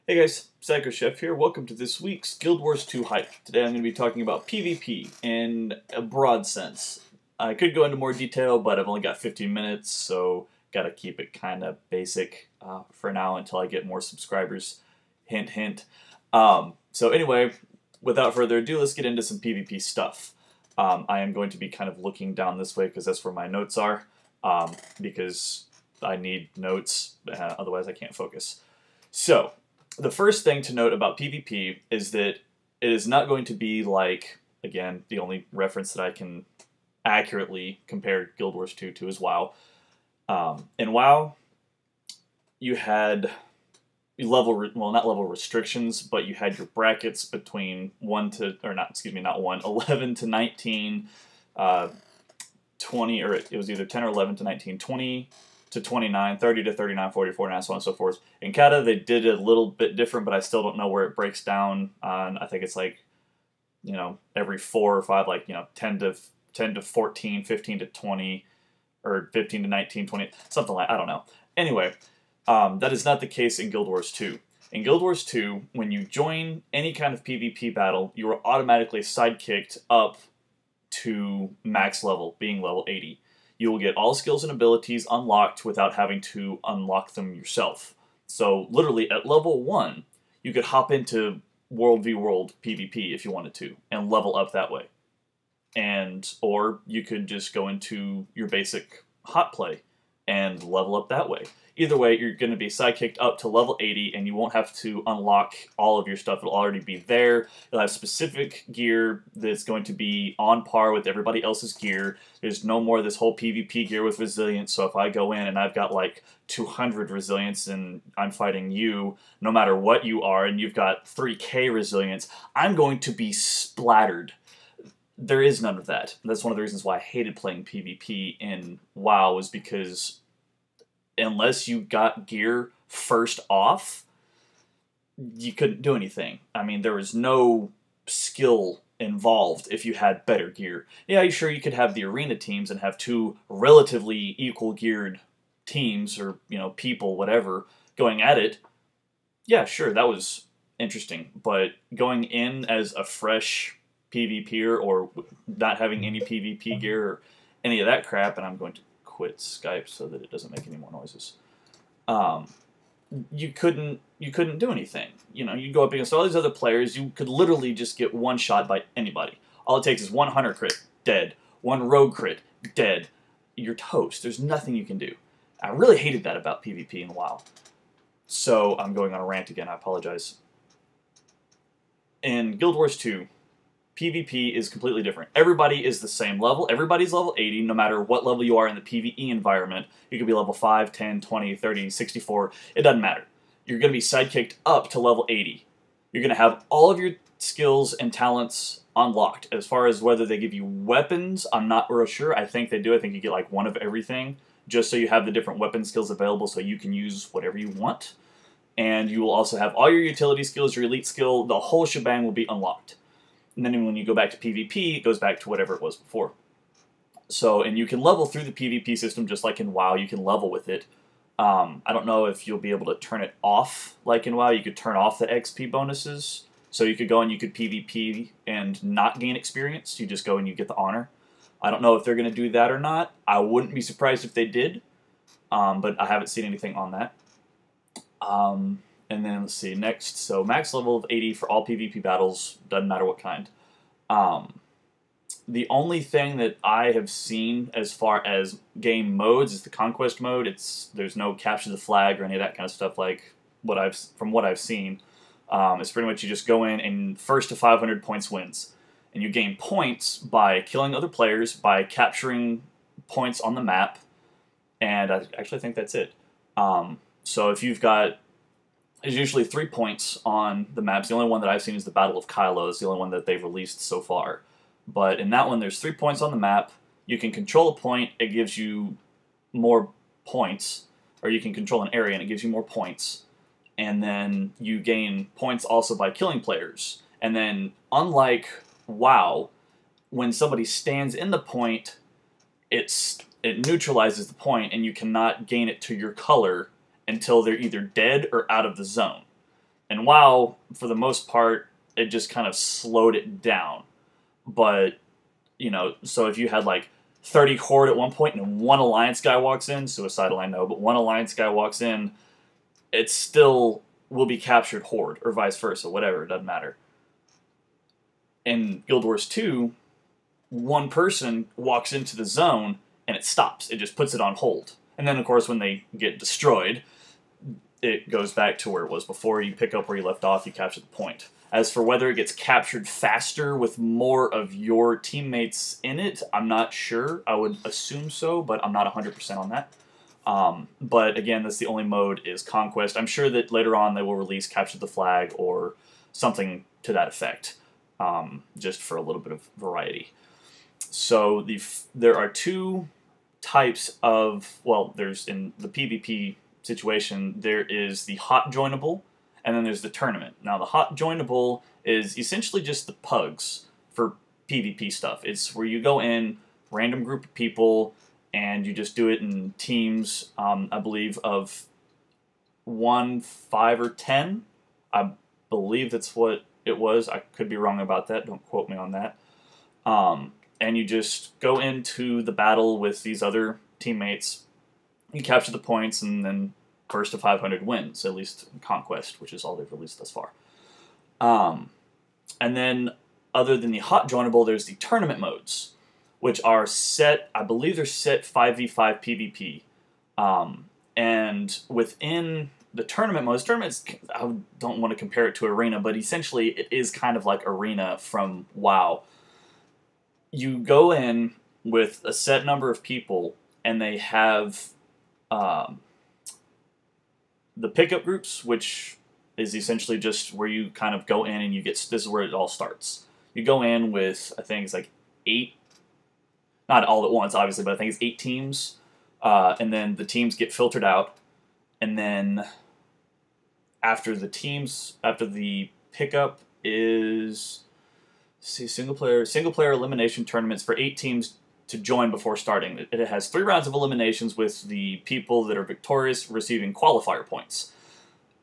Hey guys, Psycho Chef here. Welcome to this week's Guild Wars 2 Hype. Today I'm going to be talking about PvP in a broad sense. I could go into more detail, but I've only got 15 minutes, so gotta keep it kind of basic for now until I get more subscribers. Hint, hint. So anyway, without further ado, let's get into some PvP stuff. I am going to be kind of looking down this way because that's where my notes are, because I need notes, otherwise I can't focus. So, the first thing to note about PvP is that it is not going to be like, again, the only reference that I can accurately compare Guild Wars 2 to is WoW. In WoW, you had not level restrictions, but you had your brackets between 11 to 19, 20, or it was either 10 or 11 to 19, 20 to 29, 30 to 39, 40 to 49, so on and so forth. In Kata, they did it a little bit different, but I still don't know where it breaks down on, I think it's like, every 4 or 5, 10 to 14, 15 to 20, or 15 to 19, 20, something like, I don't know. Anyway, that is not the case in Guild Wars 2. In Guild Wars 2, when you join any kind of PvP battle, you are automatically sidekicked up to max level, being level 80. You will get all skills and abilities unlocked without having to unlock them yourself. So literally at level 1, you could hop into World v World PvP if you wanted to, and level up that way. Or you could just go into your basic hot play and level up that way. Either way, you're going to be sidekicked up to level 80, and you won't have to unlock all of your stuff. It'll already be there. You'll have specific gear that's going to be on par with everybody else's gear. There's no more of this whole PvP gear with resilience, so if I go in and I've got like 200 resilience and I'm fighting you, no matter what you are, and you've got 3k resilience, I'm going to be splattered. There is none of that. That's one of the reasons why I hated playing PvP in WoW, was because unless you got gear first off, you couldn't do anything. I mean, there was no skill involved if you had better gear. Yeah, sure, you could have the arena teams and have two relatively equal geared teams, or, people, whatever, going at it. Yeah, sure, that was interesting. But going in as a fresh PvPer, or not having any PvP gear or any of that crap, and I'm going to quit Skype so that it doesn't make any more noises. You couldn't do anything. You go up against all these other players, you could literally just get one shot by anybody. All it takes is one hunter crit, dead. One rogue crit, dead. You're toast. There's nothing you can do. I really hated that about PvP in WoW. So I'm going on a rant again, I apologize. In Guild Wars 2, PvP is completely different. Everybody is the same level. Everybody's level 80, no matter what level you are in the PvE environment. You could be level 5, 10, 20, 30, 64. It doesn't matter. You're going to be sidekicked up to level 80. You're going to have all of your skills and talents unlocked. As far as whether they give you weapons, I'm not real sure. I think they do. I think you get like one of everything, just so you have the different weapon skills available so you can use whatever you want. And you will also have all your utility skills, your elite skill, the whole shebang will be unlocked. And then when you go back to PvP, it goes back to whatever it was before. So, and you can level through the PvP system just like in WoW. You can level with it. I don't know if you'll be able to turn it off like in WoW. You could turn off the XP bonuses. So you could go and you could PvP and not gain experience. You just go and you get the honor. I don't know if they're going to do that or not. I wouldn't be surprised if they did. But I haven't seen anything on that. And then, let's see, next, so max level of 80 for all PvP battles, doesn't matter what kind. The only thing that I have seen as far as game modes is the Conquest mode. There's no capture the flag or any of that kind of stuff like from what I've seen. It's pretty much you just go in and first to 500 points wins. And you gain points by killing other players, by capturing points on the map, and I actually think that's it. So if you've got, there's usually 3 points on the maps. The only one that I've seen is the Battle of Kylo. It's the only one that they've released so far. But in that one, there's 3 points on the map. You can control a point. It gives you more points. Or you can control an area, and it gives you more points. And then you gain points also by killing players. And then, unlike WoW, when somebody stands in the point, it neutralizes the point, and you cannot gain it to your color until they're either dead or out of the zone. And WoW, for the most part, it just kind of slowed it down. But, you know, so if you had like 30 Horde at one point and one Alliance guy walks in, suicidal I know, but one Alliance guy walks in, it still will be captured Horde, or vice versa, whatever, it doesn't matter. In Guild Wars 2, one person walks into the zone and it stops. It just puts it on hold. And then, of course, when they get destroyed, it goes back to where it was before. You pick up where you left off, you capture the point. As for whether it gets captured faster with more of your teammates in it, I'm not sure. I would assume so, but I'm not 100% on that. But again, that's the only mode is Conquest. I'm sure that later on they will release Capture the Flag or something to that effect, just for a little bit of variety. So there are two types of, well, there's in the PvP situation, there is the hot joinable, and then there's the tournament. Now, the hot joinable is essentially just the pugs for PvP stuff. It's where you go in, random group of people, and you just do it in teams, I believe, of 1, 5, or 10. I believe that's what it was. I could be wrong about that. Don't quote me on that. And you just go into the battle with these other teammates. You capture the points, and then first to 500 wins, at least in Conquest, which is all they've released thus far. And then, other than the hot joinable, there's the tournament modes, which are set, I believe they're set 5v5 PvP. And within the tournament modes, tournaments, I don't want to compare it to Arena, but essentially it is kind of like Arena from WoW. You go in with a set number of people, and they have the pickup groups, which is essentially just where you kind of go in and you get, this is where it all starts. You go in with, I think it's like 8, not all at once, obviously, but I think it's 8 teams, and then the teams get filtered out, and then after the pickup is, see, single player elimination tournaments for 8 teams to join before starting. It has 3 rounds of eliminations with the people that are victorious receiving qualifier points.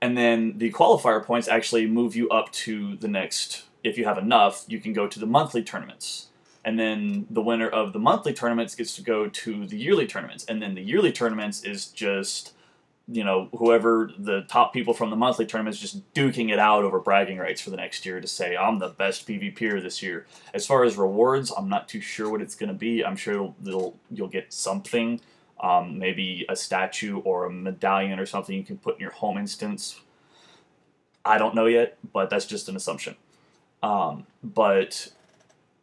And then the qualifier points actually move you up to the next, if you have enough, you can go to the monthly tournaments. And then the winner of the monthly tournaments gets to go to the yearly tournaments. And then the yearly tournaments is just, you know, whoever the top people from the monthly tournaments just duking it out over bragging rights for the next year to say, I'm the best PvPer this year. As far as rewards, I'm not too sure what it's going to be. I'm sure you'll get something, maybe a statue or a medallion or something you can put in your home instance. I don't know yet, but that's just an assumption. But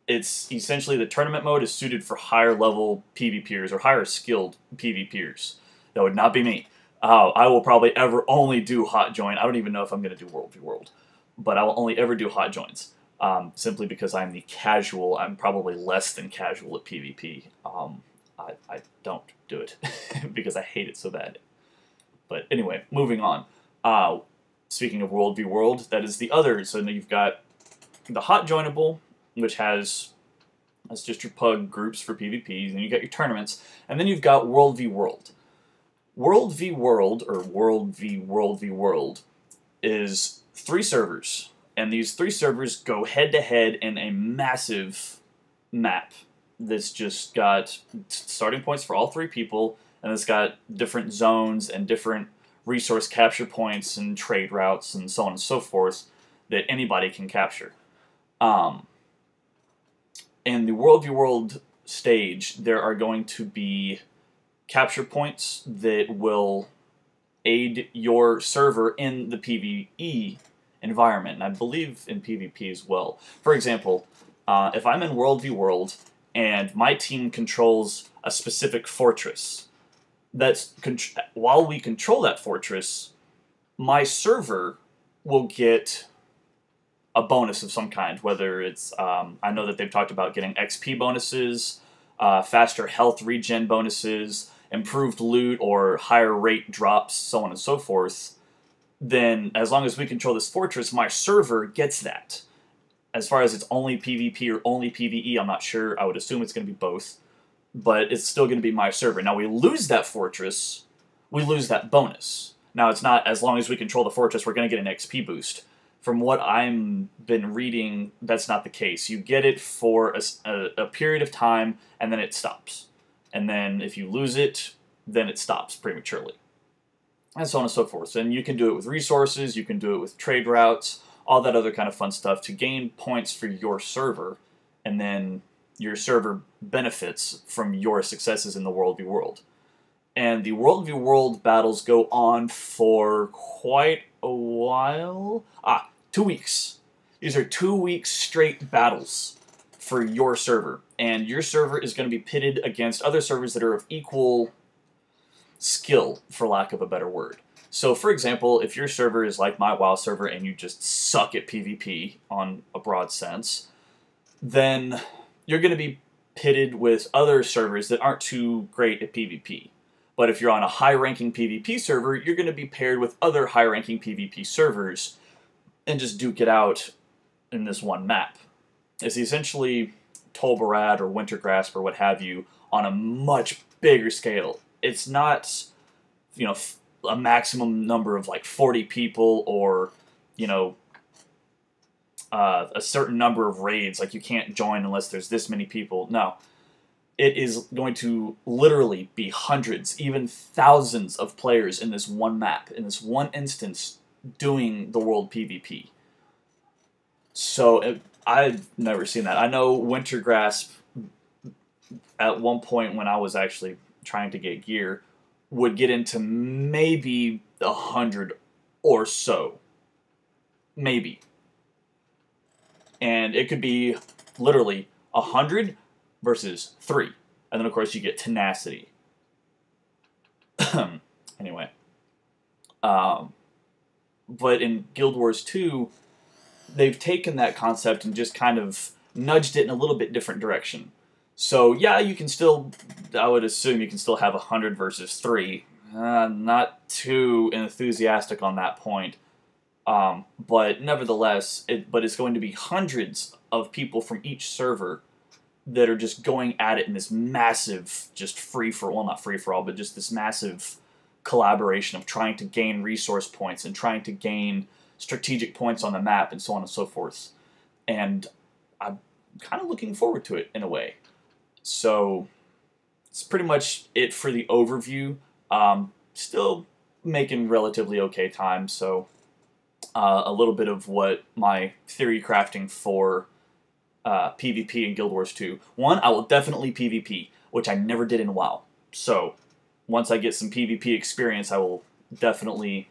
it's essentially the tournament mode is suited for higher level PvPers or higher skilled PvPers. That would not be me. I will probably ever only do hot join. I don't even know if I'm going to do World v World, but I will only ever do hot joins, simply because I'm the casual. I'm probably less than casual at PvP. I don't do it because I hate it so bad. But anyway, moving on. Speaking of World v World, that is the other. So you've got the hot joinable, which has, that's just your pug groups for PvPs, and you got your tournaments, and then you've got World v World. World v World, or World v World v World, is 3 servers, and these 3 servers go head-to-head in a massive map that's just got starting points for all 3 people, and it's got different zones and different resource capture points and trade routes and so on and so forth that anybody can capture. In the World v World stage, there are going to be capture points that will aid your server in the PvE environment, and I believe in PvP as well. For example, if I'm in World v World and my team controls a specific fortress, while we control that fortress, my server will get a bonus of some kind, whether it's, I know that they've talked about getting XP bonuses, faster health regen bonuses, improved loot or higher rate drops, so on and so forth. Then, as long as we control this fortress, my server gets that. As far as it's only PvP or only PvE, I'm not sure. I would assume it's going to be both. But it's still going to be my server. Now, we lose that fortress, we lose that bonus. Now, it's not as long as we control the fortress, we're going to get an XP boost. From what I'm been reading, that's not the case. You get it for a period of time, and then it stops. And then if you lose it, then it stops prematurely. And so on and so forth. And you can do it with resources, you can do it with trade routes, all that other kind of fun stuff to gain points for your server, and then your server benefits from your successes in the World v. World. And the World v. World battles go on for quite a while. 2 weeks. These are 2 weeks straight battles for your server. And your server is going to be pitted against other servers that are of equal skill, for lack of a better word. So, for example, if your server is like my WoW server and you just suck at PvP on a broad sense, then you're going to be pitted with other servers that aren't too great at PvP. But if you're on a high-ranking PvP server, you're going to be paired with other high-ranking PvP servers and just duke it out in this one map. It's essentially Tolbarad or Wintergrasp or what have you on a much bigger scale. It's not, you know, a maximum number of like 40 people or, you know, a certain number of raids. Like you can't join unless there's this many people. No. It is going to literally be hundreds, even thousands of players in this one map, in this one instance, doing the world PvP. So I've never seen that. I know Wintergrasp, at one point when I was actually trying to get gear, would get into maybe 100 or so. Maybe. And it could be literally 100 versus 3. And then, of course, you get tenacity. Anyway. But in Guild Wars 2, they've taken that concept and just kind of nudged it in a little bit different direction. So, yeah, you can still, I would assume you can still have 100 versus 3. Not too enthusiastic on that point. But nevertheless, it's going to be hundreds of people from each server that are just going at it in this massive, just well, not free-for-all, but just this massive collaboration of trying to gain resource points and trying to gain strategic points on the map and so on and so forth. And I'm kind of looking forward to it in a way. So it's pretty much it for the overview. Still making relatively okay time, so a little bit of what my theory crafting for PvP in Guild Wars 2. One, I will definitely PvP, which I never did in WoW. So once I get some PvP experience, I will definitely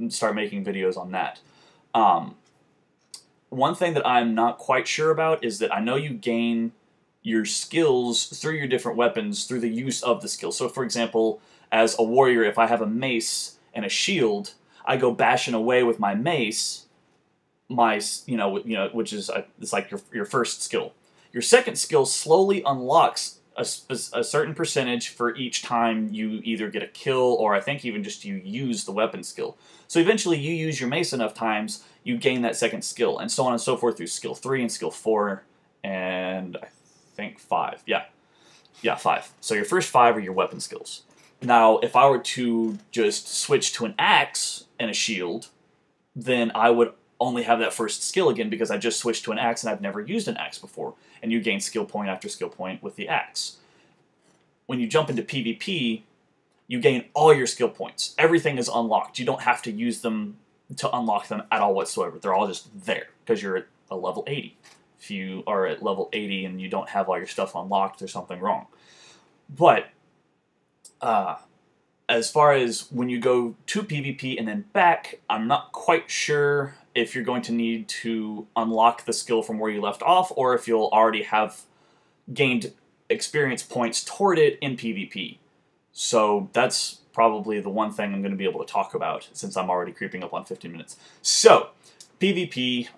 start making videos on that. One thing that I'm not quite sure about is that I know you gain your skills through your different weapons through the use of the skill. So, for example, as a warrior, if I have a mace and a shield, I go bashing away with my mace, which is it's like your first skill. Your second skill slowly unlocks a certain percentage for each time you either get a kill or I think even just you use the weapon skill. So eventually you use your mace enough times, you gain that second skill, and so on and so forth through skill 3 and skill 4, and I think 5. Yeah, 5. So your first 5 are your weapon skills. Now, if I were to just switch to an axe and a shield, then I would only have that first skill again because I just switched to an axe and I've never used an axe before. And you gain skill point after skill point with the axe. When you jump into PvP, you gain all your skill points. Everything is unlocked. You don't have to use them to unlock them at all whatsoever. They're all just there because you're at a level 80. If you are at level 80 and you don't have all your stuff unlocked, there's something wrong. But as far as when you go to PvP and then back, I'm not quite sure if you're going to need to unlock the skill from where you left off or if you'll already have gained experience points toward it in PvP. So that's probably the one thing I'm going to be able to talk about since I'm already creeping up on 15 minutes. So, PvP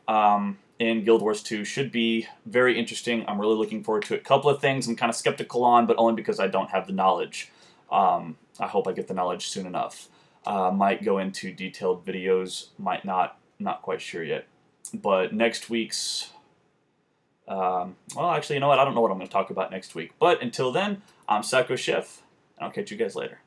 in Guild Wars 2 should be very interesting. I'm really looking forward to it. A couple of things I'm kind of skeptical on, but only because I don't have the knowledge. I hope I get the knowledge soon enough. Might go into detailed videos, might not quite sure yet. But next week's, well, actually, you know what? I don't know what I'm going to talk about next week. But until then, I'm Psycho Chef, and I'll catch you guys later.